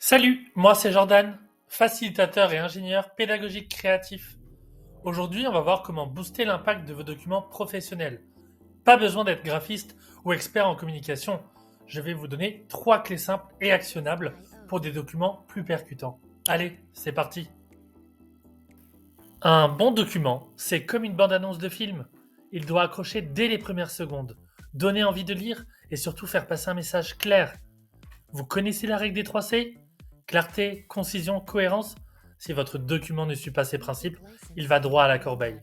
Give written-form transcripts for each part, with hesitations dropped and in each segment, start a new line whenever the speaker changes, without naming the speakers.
Salut, moi c'est Jordan, facilitateur et ingénieur pédagogique créatif. Aujourd'hui, on va voir comment booster l'impact de vos documents professionnels. Pas besoin d'être graphiste ou expert en communication. Je vais vous donner 3 clés simples et actionnables pour des documents plus percutants. Allez, c'est parti. Un bon document, c'est comme une bande-annonce de film. Il doit accrocher dès les premières secondes, donner envie de lire et surtout faire passer un message clair. Vous connaissez la règle des 3 C? Clarté, concision, cohérence. Si votre document ne suit pas ces principes, il va droit à la corbeille.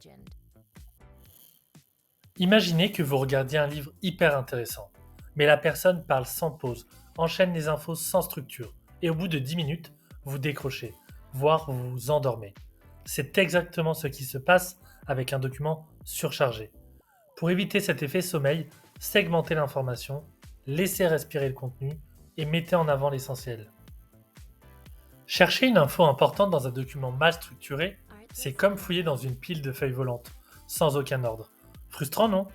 Imaginez que vous regardiez un livre hyper intéressant, mais la personne parle sans pause, enchaîne les infos sans structure, et au bout de 10 minutes, vous décrochez, voire vous vous endormez. C'est exactement ce qui se passe avec un document surchargé. Pour éviter cet effet sommeil, segmentez l'information, laissez respirer le contenu et mettez en avant l'essentiel. Chercher une info importante dans un document mal structuré, c'est comme fouiller dans une pile de feuilles volantes, sans aucun ordre. Frustrant, non?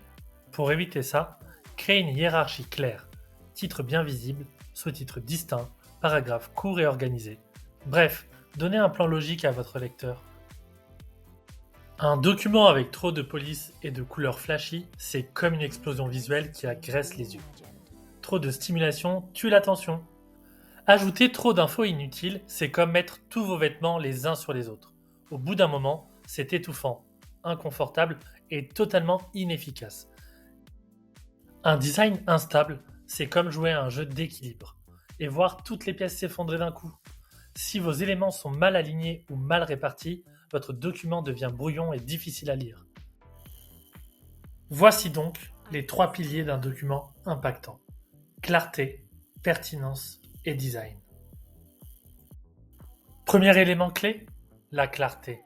Pour éviter ça, créez une hiérarchie claire. Titre bien visible, sous-titres distincts, paragraphes courts et organisés. Bref, donnez un plan logique à votre lecteur. Un document avec trop de police et de couleurs flashy, c'est comme une explosion visuelle qui agresse les yeux. Trop de stimulation tue l'attention. Ajouter trop d'infos inutiles, c'est comme mettre tous vos vêtements les uns sur les autres. Au bout d'un moment, c'est étouffant, inconfortable et totalement inefficace. Un design instable, c'est comme jouer à un jeu d'équilibre et voir toutes les pièces s'effondrer d'un coup. Si vos éléments sont mal alignés ou mal répartis, votre document devient brouillon et difficile à lire. Voici donc les 3 piliers d'un document impactant. Clarté, pertinence et design. Premier élément clé, la clarté.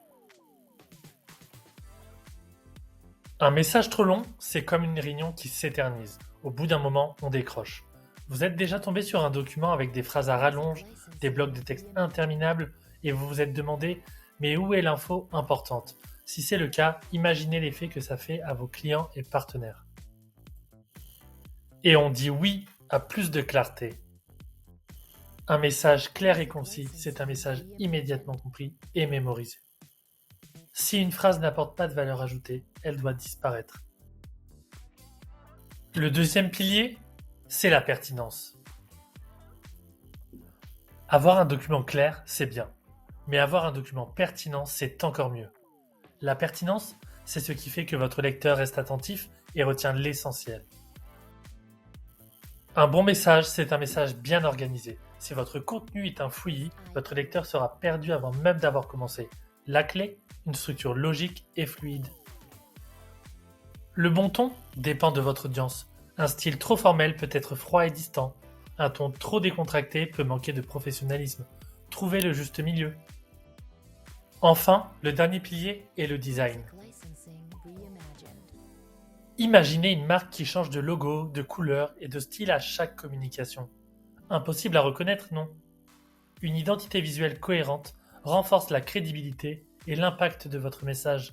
Un message trop long, c'est comme une réunion qui s'éternise. Au bout d'un moment, on décroche. Vous êtes déjà tombé sur un document avec des phrases à rallonge, des blocs de texte interminables, et vous vous êtes demandé « mais où est l'info importante ?» Si c'est le cas, imaginez l'effet que ça fait à vos clients et partenaires. Et on dit oui à plus de clarté. Un message clair et concis, c'est un message immédiatement compris et mémorisé. Si une phrase n'apporte pas de valeur ajoutée, elle doit disparaître. Le deuxième pilier, c'est la pertinence. Avoir un document clair, c'est bien. Mais avoir un document pertinent, c'est encore mieux. La pertinence, c'est ce qui fait que votre lecteur reste attentif et retient l'essentiel. Un bon message, c'est un message bien organisé. Si votre contenu est un fouillis, votre lecteur sera perdu avant même d'avoir commencé. La clé, une structure logique et fluide. Le bon ton dépend de votre audience. Un style trop formel peut être froid et distant. Un ton trop décontracté peut manquer de professionnalisme. Trouvez le juste milieu. Enfin, le dernier pilier est le design. Imaginez une marque qui change de logo, de couleur et de style à chaque communication. Impossible à reconnaître, non? Une identité visuelle cohérente renforce la crédibilité et l'impact de votre message.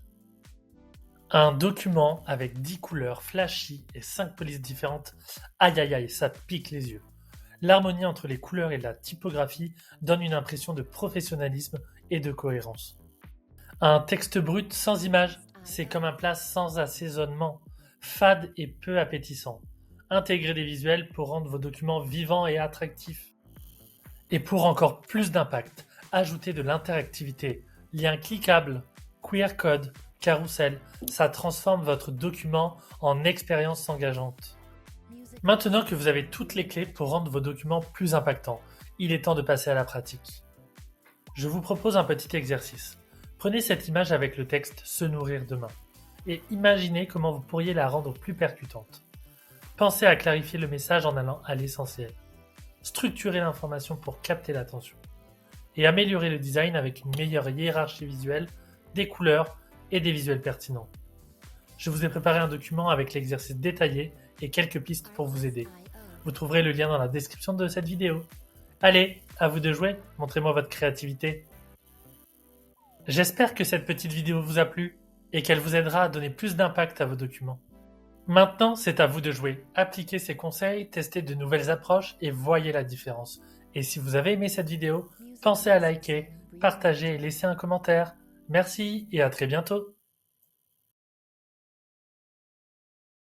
Un document avec 10 couleurs flashy et 5 polices différentes, aïe aïe aïe, ça pique les yeux. L'harmonie entre les couleurs et la typographie donne une impression de professionnalisme et de cohérence. Un texte brut sans image, c'est comme un plat sans assaisonnement, fade et peu appétissant. Intégrez des visuels pour rendre vos documents vivants et attractifs. Et pour encore plus d'impact, ajoutez de l'interactivité, liens cliquables, QR code, carrousel, ça transforme votre document en expérience engageante. Maintenant que vous avez toutes les clés pour rendre vos documents plus impactants, il est temps de passer à la pratique. Je vous propose un petit exercice. Prenez cette image avec le texte « Se nourrir demain » et imaginez comment vous pourriez la rendre plus percutante. Pensez à clarifier le message en allant à l'essentiel. Structurez l'information pour capter l'attention. Et améliorez le design avec une meilleure hiérarchie visuelle, des couleurs et des visuels pertinents. Je vous ai préparé un document avec l'exercice détaillé et quelques pistes pour vous aider. Vous trouverez le lien dans la description de cette vidéo. Allez, à vous de jouer, montrez-moi votre créativité. J'espère que cette petite vidéo vous a plu et qu'elle vous aidera à donner plus d'impact à vos documents. Maintenant, c'est à vous de jouer. Appliquez ces conseils, testez de nouvelles approches et voyez la différence. Et si vous avez aimé cette vidéo, pensez à liker, partager et laisser un commentaire. Merci et à très bientôt.